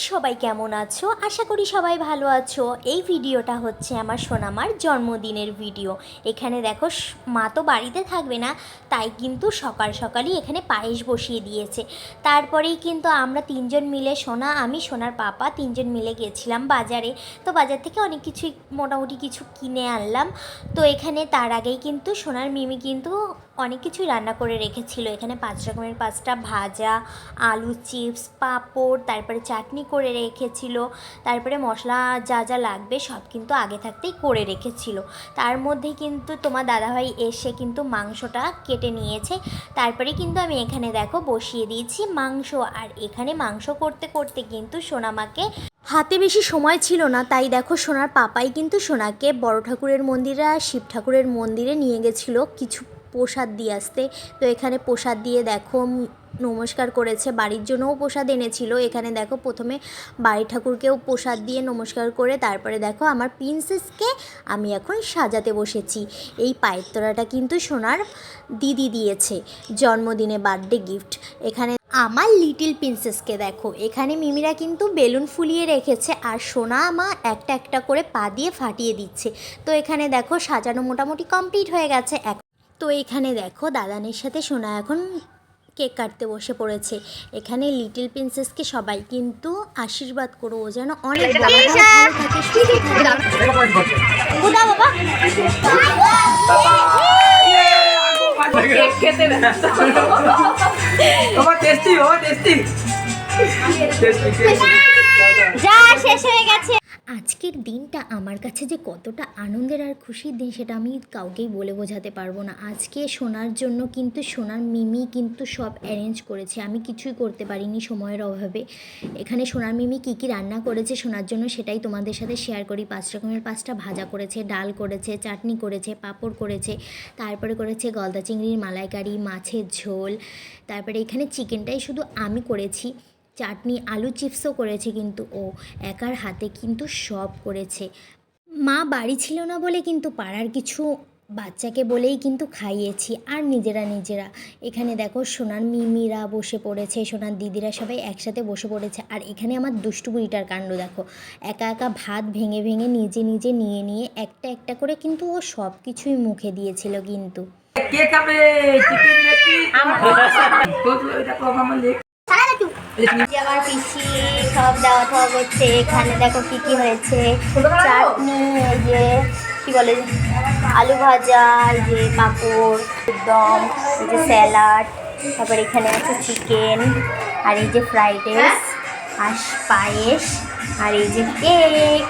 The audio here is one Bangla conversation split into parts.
সবাই কেমন আছো? আশা করি সবাই ভালো আছো। এই ভিডিওটা হচ্ছে আমার সোনামার জন্মদিনের ভিডিও। এখানে দেখো মা তো বাড়িতে থাকবে না, তাই কিন্তু সকাল সকালই এখানে পায়েস বসিয়ে দিয়েছে। তারপরেই কিন্তু আমরা তিনজন মিলে, সোনা, আমি, সোনার পাপা তিনজন মিলে গেছিলাম বাজারে। তো বাজার থেকে অনেক কিছুই মোটামুটি কিছু কিনে আনলাম। তো এখানে তার আগেই কিন্তু সোনার মিমি কিন্তু অনেক কিছুই রান্না করে রেখেছিল। এখানে 5 রকমের 5টা ভাজা, আলু চিপস, পাঁপড়, তারপরে চাটনি করে রেখেছিল। তারপরে মশলা যা যা লাগবে সব কিন্তু আগে থাকতেই করে রেখেছিল। তার মধ্যে কিন্তু তোমার দাদাভাই এসে কিন্তু মাংসটা কেটে নিয়েছে। তারপরে কিন্তু আমি এখানে দেখো বসিয়ে দিয়েছি মাংস। আর এখানে মাংস করতে করতে কিন্তু সোনামাকে হাতে বেশি সময় ছিল না, তাই দেখো সোনার পাপাই কিন্তু সোনাকে বড় ঠাকুরের মন্দিরে আর শিব ঠাকুরের মন্দিরে নিয়ে গেছিলো কিছু প্রসাদ দিয়ে আসতে। তো এখানে প্রসাদ দিয়ে দেখো নমস্কার করেছে, বাড়ির জন্যও প্রসাদ এনেছিল। এখানে দেখো প্রথমে বাড়ি ঠাকুরকেও প্রসাদ দিয়ে নমস্কার করে তারপরে দেখো আমার প্রিন্সেসকে আমি এখন সাজাতে বসেছি। এই পায়ের তোড়াটা কিন্তু সোনার দিদি দিয়েছে জন্মদিনে, বার্থডে গিফট। এখানে আমার লিটিল প্রিন্সেসকে দেখো, এখানে মিমিরা কিন্তু বেলুন ফুলিয়ে রেখেছে আর সোনা মা একটা একটা করে পা দিয়ে ফাটিয়ে দিচ্ছে। তো এখানে দেখো সাজানো মোটামুটি কমপ্লিট হয়ে গেছে। তো এখানে দেখো দাদানের সাথে সোনা এখন কেক কাটতে বসে পড়েছে। এখানে লিটিল প্রিন্সেসকে সবাই কিন্তু আশীর্বাদ করো, ও যেন অনেক বড় হয়, ভালো থাকে, সুস্থ থাকে। যা শেষ হয়ে গেছে। আজকের দিনটা আমার কাছে যে কতটা আনন্দের আর খুশির দিন সেটা আমি কাউকেই বলে বোঝাতে পারবো না। আজকে সোনার জন্য কিন্তু সোনার মিমি কিন্তু সব অ্যারেঞ্জ করেছে, আমি কিছুই করতে পারিনি সময়ের অভাবে। এখানে সোনার মিমি কী কী রান্না করেছে সোনার জন্য সেটাই তোমাদের সাথে শেয়ার করি। 5 রকমের 5টা ভাজা করেছে, ডাল করেছে, চাটনি করেছে, পাঁপড় করেছে, তারপরে করেছে গলদা চিংড়ির মালাইকারি, মাছের ঝোল। তারপরে এখানে চিকেনটাই শুধু আমি করেছি, চাটনি, আলু চিপসও করেছে, কিন্তু ও একার হাতে কিন্তু সব করেছে। মা বাড়ি ছিল না বলে কিন্তু পাড়ার কিছু বাচ্চাকে বলেই কিন্তু খাইয়েছি আর নিজেরা। এখানে দেখো সোনার মিমিরা বসে পড়েছে, সোনার দিদিরা সবাই একসাথে বসে পড়েছে। আর এখানে আমার দুষ্টু বুড়িটার কাণ্ড দেখো, একা একা ভাত ভেঙে ভেঙে নিজে নিয়ে একটা একটা করে কিন্তু ও সব কিছুই মুখে দিয়েছিল। কিন্তু কে খাবে চিকেন আমার পিসি সব দেওয়া থাওয়া করছে। এখানে দেখো কি কি হয়েছে, চাটনি, এই যে কি বলে আলু ভাজা, এই যে পাঁপড়, দম, এই যে স্যালাড, তারপর এখানে আছে চিকেন, আর এই যে ফ্রাইড রাইস, আর পায়েস, আর এই যে কেক।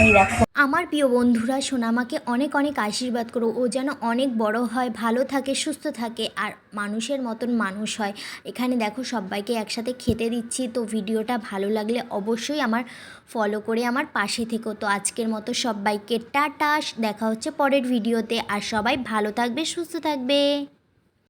এই দেখো আমার প্রিয় বন্ধুরা, সোনামাকে অনেক অনেক আশীর্বাদ করো, ও যেন অনেক বড় হয়, ভালো থাকে, সুস্থ থাকে, আর মানুষের মতন মানুষ হয়। এখানে দেখো সবাইকে একসাথে খেতে দিচ্ছি। তো ভিডিওটা ভালো লাগলে অবশ্যই আমার ফলো করে আমার পাশে থেকো। তো আজকের মতো সবাইকে টাটা, দেখা হচ্ছে পরের ভিডিওতে। আর সবাই ভালো থাকবে, সুস্থ থাকবে।